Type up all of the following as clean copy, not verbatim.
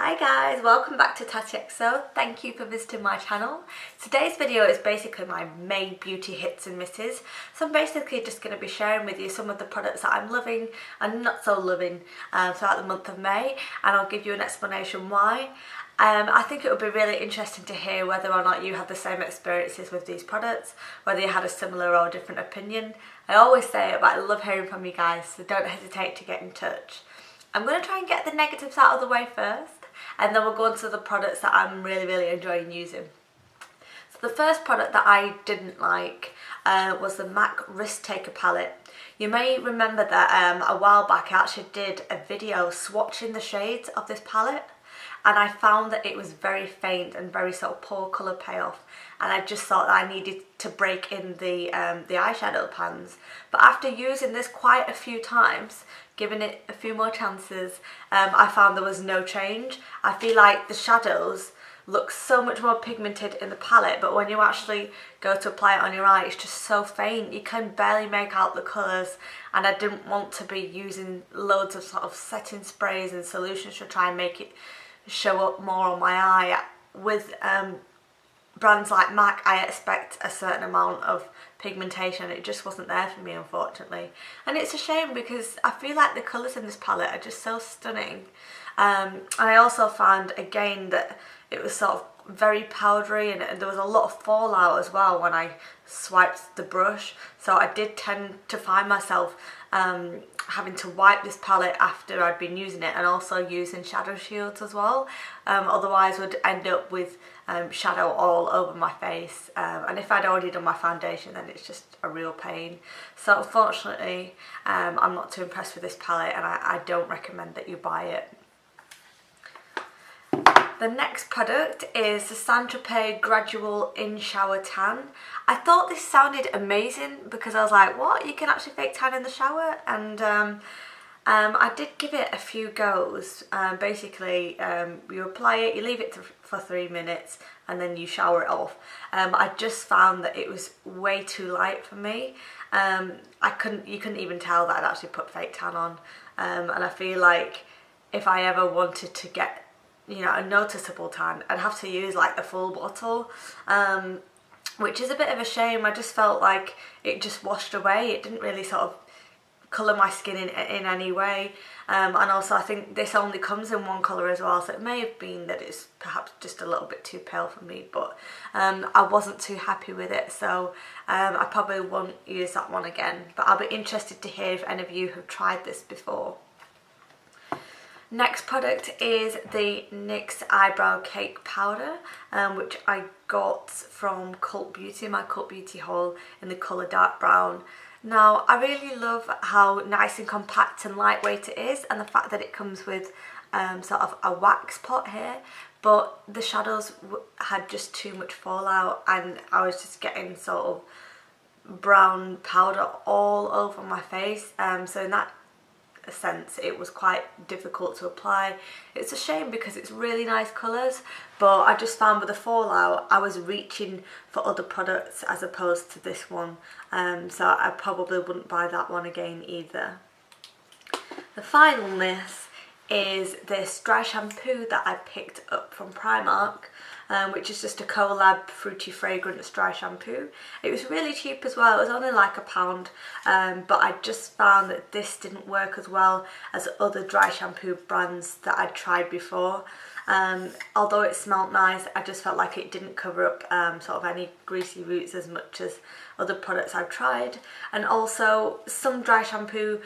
Hi guys, welcome back to Tati XO. Thank you for visiting my channel. Today's video is basically my May beauty hits and misses. So I'm basically just going to be sharing with you some of the products that I'm loving and not so loving throughout the month of May, and I'll give you an explanation why. I think it would be really interesting to hear whether or not you have the same experiences with these products, whether you had a similar or different opinion. I always say it, but I love hearing from you guys, so don't hesitate to get in touch. I'm going to try and get the negatives out of the way first, and then we'll go on to the products that I'm really enjoying using. So the first product that I didn't like was the MAC Risk Taker palette. You may remember that a while back I actually did a video swatching the shades of this palette, and I found that it was very faint and very sort of poor colour payoff, and I just thought that I needed to break in the eyeshadow pans. But after using this quite a few times, giving it a few more chances, I found there was no change. I feel like the shadows look so much more pigmented in the palette, but when you actually go to apply it on your eye, it's just so faint. You can barely make out the colours, and I didn't want to be using loads of sort of setting sprays and solutions to try and make it show up more on my eye. With brands like MAC, I expect a certain amount of pigmentation. It just wasn't there for me, unfortunately, and it's a shame because I feel like the colours in this palette are just so stunning. And I also found again that it was sort of very powdery, and there was a lot of fallout as well when I swiped the brush, so I did tend to find myself having to wipe this palette after I'd been using it, and also using shadow shields as well. Otherwise would end up with shadow all over my face, and if I'd already done my foundation, then it's just a real pain. So unfortunately I'm not too impressed with this palette, and I don't recommend that you buy it. The next product is the Saint-Tropez Gradual In Shower Tan. I thought this sounded amazing because I was like, what? You can actually fake tan in the shower? And I did give it a few goes. Basically, you apply it, you leave it for 3 minutes, and then you shower it off. I just found that it was way too light for me. You couldn't even tell that I'd actually put fake tan on. And I feel like if I ever wanted to get a noticeable tan, I'd have to use like the full bottle, which is a bit of a shame. I just felt like it just washed away. It didn't really sort of colour my skin in any way, and also I think this only comes in one colour as well, so it may have been that it's perhaps just a little bit too pale for me, but I wasn't too happy with it, so I probably won't use that one again. But I'll be interested to hear if any of you have tried this before. Next product is the NYX Eyebrow Cake Powder, which I got from Cult Beauty, my Cult Beauty haul, in the colour dark brown. Now, I really love how nice and compact and lightweight it is, and the fact that it comes with sort of a wax pot here, but the shadows had just too much fallout, and I was just getting sort of brown powder all over my face, so in that sense it was quite difficult to apply. It's a shame because it's really nice colours, but I just found with the fallout I was reaching for other products as opposed to this one, so I probably wouldn't buy that one again either. The final miss is this dry shampoo that I picked up from Primark, which is just a collab fruity fragrance dry shampoo. It was really cheap as well. It was only like £1, but I just found that this didn't work as well as other dry shampoo brands that I'd tried before. Although it smelled nice, I just felt like it didn't cover up sort of any greasy roots as much as other products I've tried. And also some dry shampoo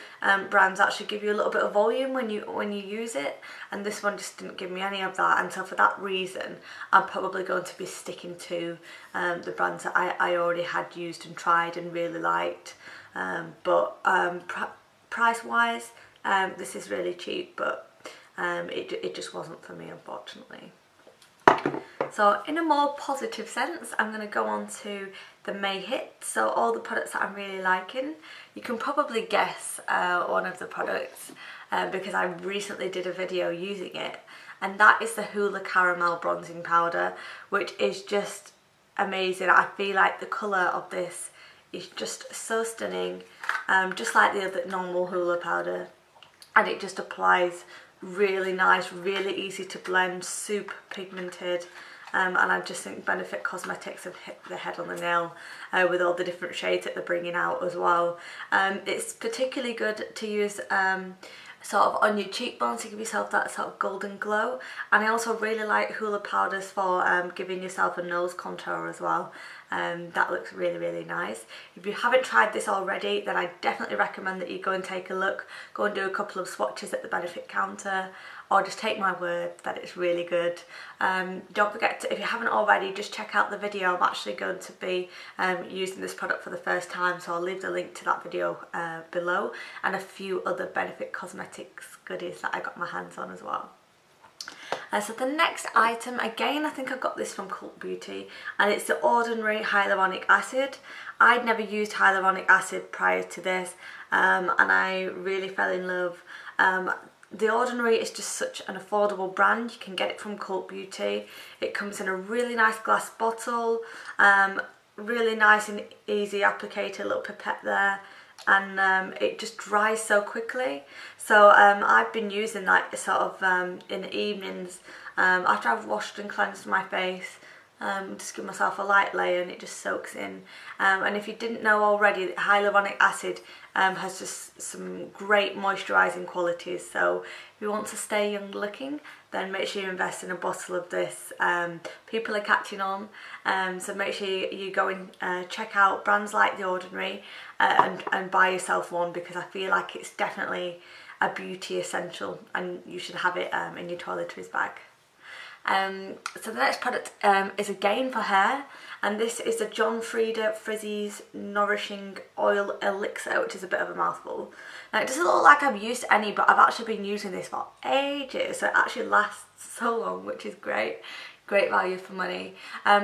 brands actually give you a little bit of volume when you use it, and this one just didn't give me any of that, and so for that reason I'm probably going to be sticking to the brands that I already had used and tried and really liked. But price wise, this is really cheap, but it just wasn't for me, unfortunately. So in a more positive sense, I'm going to go on to the May hits, so all the products that I'm really liking. You can probably guess one of the products because I recently did a video using it, and that is the Hoola Caramel Bronzing Powder, which is just amazing. I feel like the colour of this is just so stunning, just like the other normal Hoola powder, and it just applies really nice, really easy to blend, super pigmented. And I just think Benefit Cosmetics have hit the head on the nail with all the different shades that they're bringing out as well. It's particularly good to use sort of on your cheekbones to give yourself that sort of golden glow. And I also really like Hoola powders for giving yourself a nose contour as well. That looks really, really nice. If you haven't tried this already, then I definitely recommend that you go and take a look, go and do a couple of swatches at the Benefit counter, or just take my word that it's really good. Don't forget to, if you haven't already, just check out the video. I'm actually going to be using this product for the first time, so I'll leave the link to that video below, and a few other Benefit Cosmetics goodies that I got my hands on as well. So the next item, again I think I got this from Cult Beauty, and it's the Ordinary Hyaluronic Acid. I'd never used hyaluronic acid prior to this, and I really fell in love. The Ordinary is just such an affordable brand. You can get it from Cult Beauty. It comes in a really nice glass bottle, really nice and easy applicator, little pipette there, and it just dries so quickly. So I've been using that sort of in the evenings after I've washed and cleansed my face. Just give myself a light layer and it just soaks in. And if you didn't know already, hyaluronic acid has just some great moisturising qualities. So if you want to stay young looking, then make sure you invest in a bottle of this. People are catching on, so make sure you go and check out brands like The Ordinary and buy yourself one, because I feel like it's definitely a beauty essential and you should have it in your toiletries bag. So the next product is again for hair, and this is the John Frieda Frizzy's Nourishing Oil Elixir, which is a bit of a mouthful. Now it doesn't look like I've used any, but I've actually been using this for ages, so it actually lasts so long, which is great. Great value for money.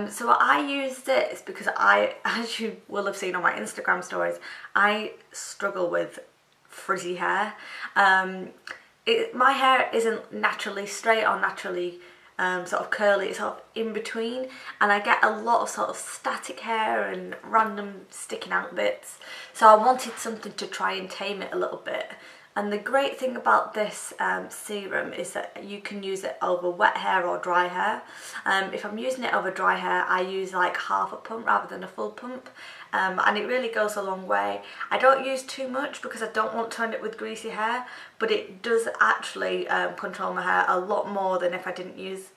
So I use this because as you will have seen on my Instagram stories, I struggle with frizzy hair. My hair isn't naturally straight or naturally sort of curly, it's sort of in between, and I get a lot of sort of static hair and random sticking out bits, so I wanted something to try and tame it a little bit. And the great thing about this serum is that you can use it over wet hair or dry hair. If I'm using it over dry hair, I use like half a pump rather than a full pump, and it really goes a long way. I don't use too much because I don't want to end up with greasy hair, but it does actually control my hair a lot more than if I didn't use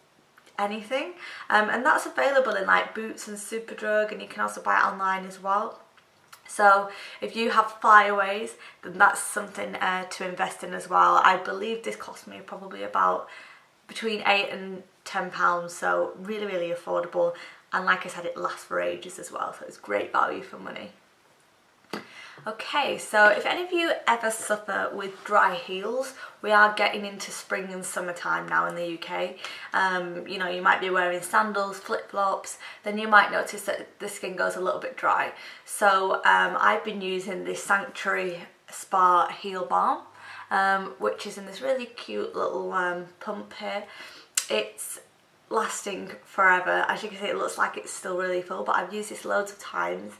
anything. And that's available in like Boots and Superdrug, and you can also buy it online as well. So if you have flyaways, then that's something to invest in as well. I believe this cost me probably about between £8 and £10, so really, really affordable. And like I said, it lasts for ages as well, so it's great value for money. Okay, so if any of you ever suffer with dry heels, we are getting into spring and summertime now in the UK. You know, you might be wearing sandals, flip-flops, then you might notice that the skin goes a little bit dry. So I've been using this Sanctuary Spa Heel Balm, which is in this really cute little pump here. It's lasting forever. As you can see, it looks like it's still really full, but I've used this loads of times.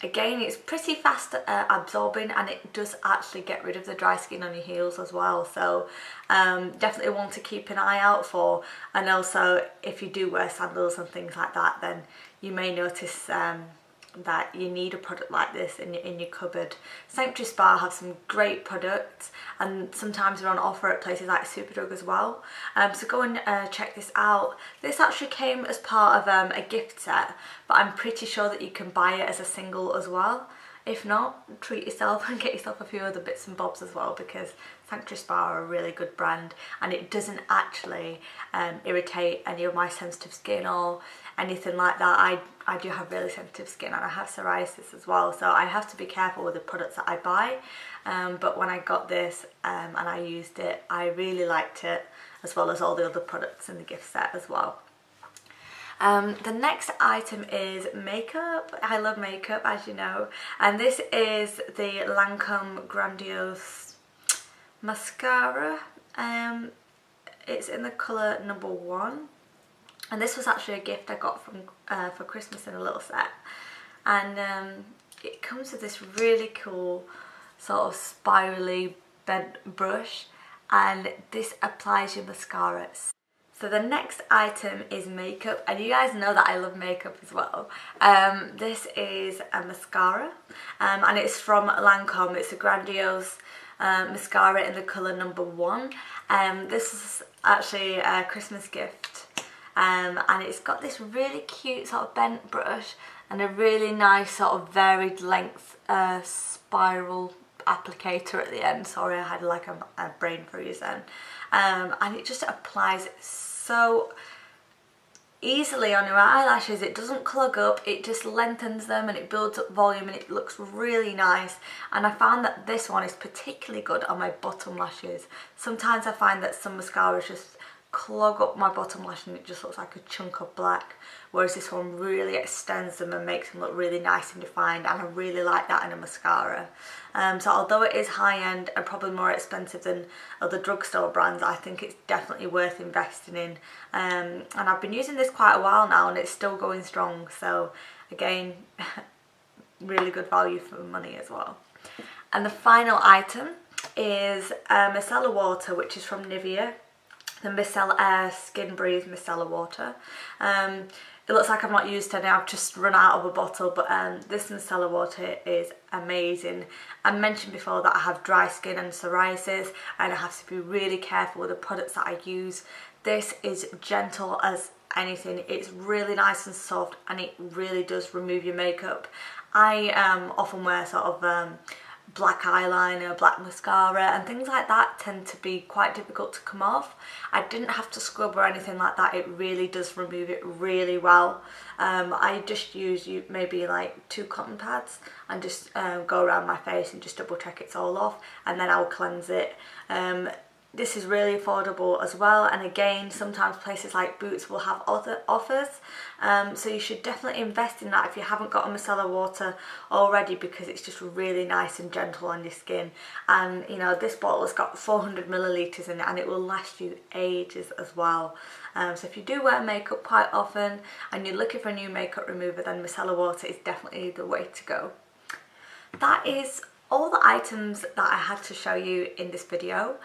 Again, it's pretty fast absorbing, and it does actually get rid of the dry skin on your heels as well, so definitely one to keep an eye out for. And also if you do wear sandals and things like that, then you may notice that you need a product like this in your cupboard. Sanctuary Spa have some great products, and sometimes they're on offer at places like Superdrug as well. So go and check this out. This actually came as part of a gift set, but I'm pretty sure that you can buy it as a single as well. If not, treat yourself and get yourself a few other bits and bobs as well, because Sanctuary Spa are a really good brand, and it doesn't actually irritate any of my sensitive skin or anything like that. I do have really sensitive skin, and I have psoriasis as well, so I have to be careful with the products that I buy. But when I got this and I used it, I really liked it, as well as all the other products in the gift set as well. The next item is makeup. I love makeup, as you know, and this is the Lancome Grandiose mascara. It's in the colour number 1, and this was actually a gift I got from for Christmas in a little set, and it comes with this really cool sort of spirally bent brush, and this applies your mascara. So the next item is makeup, and you guys know that I love makeup as well. This is a mascara, and it's from Lancome. It's a Grandiose mascara in the colour number 1. This is actually a Christmas gift, and it's got this really cute sort of bent brush and a really nice sort of varied length spiral applicator at the end. Sorry, I had like a brain freeze then. And it just applies so easily on your eyelashes. It doesn't clog up, it just lengthens them and it builds up volume and it looks really nice. And I found that this one is particularly good on my bottom lashes. Sometimes I find that some mascaras just clog up my bottom lash and it just looks like a chunk of black, whereas this one really extends them and makes them look really nice and defined, and I really like that in a mascara. So although it is high-end and probably more expensive than other drugstore brands, I think it's definitely worth investing in, and I've been using this quite a while now and it's still going strong, so again, really good value for money as well. And the final item is micellar water, which is from Nivea. The micellar Skin Breeze micellar water. It looks like I've not used any, I've just run out of a bottle, but this micellar water is amazing. I mentioned before that I have dry skin and psoriasis, and I have to be really careful with the products that I use. This is gentle as anything. It's really nice and soft, and it really does remove your makeup. I often wear sort of black eyeliner, black mascara, and things like that tend to be quite difficult to come off. I didn't have to scrub or anything like that. It really does remove it really well. I just use maybe like 2 cotton pads and just go around my face and just double check it's all off, and then I'll cleanse it. This is really affordable as well, and again, sometimes places like Boots will have other offers, so you should definitely invest in that if you haven't got a micellar water already, because it's just really nice and gentle on your skin. And you know, this bottle has got 400 millilitres in it and it will last you ages as well. So if you do wear makeup quite often and you're looking for a new makeup remover, then micellar water is definitely the way to go. That is all the items that I had to show you in this video.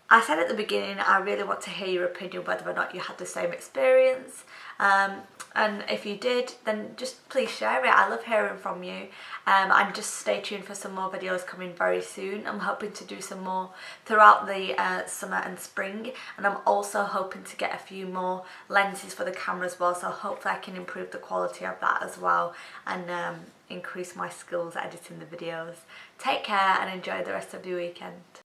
I said at the beginning, I really want to hear your opinion whether or not you had the same experience, and if you did, then just please share it. I love hearing from you, and just stay tuned for some more videos coming very soon. I'm hoping to do some more throughout the summer and spring, and I'm also hoping to get a few more lenses for the camera as well, so hopefully I can improve the quality of that as well, and increase my skills at editing the videos. Take care and enjoy the rest of your weekend.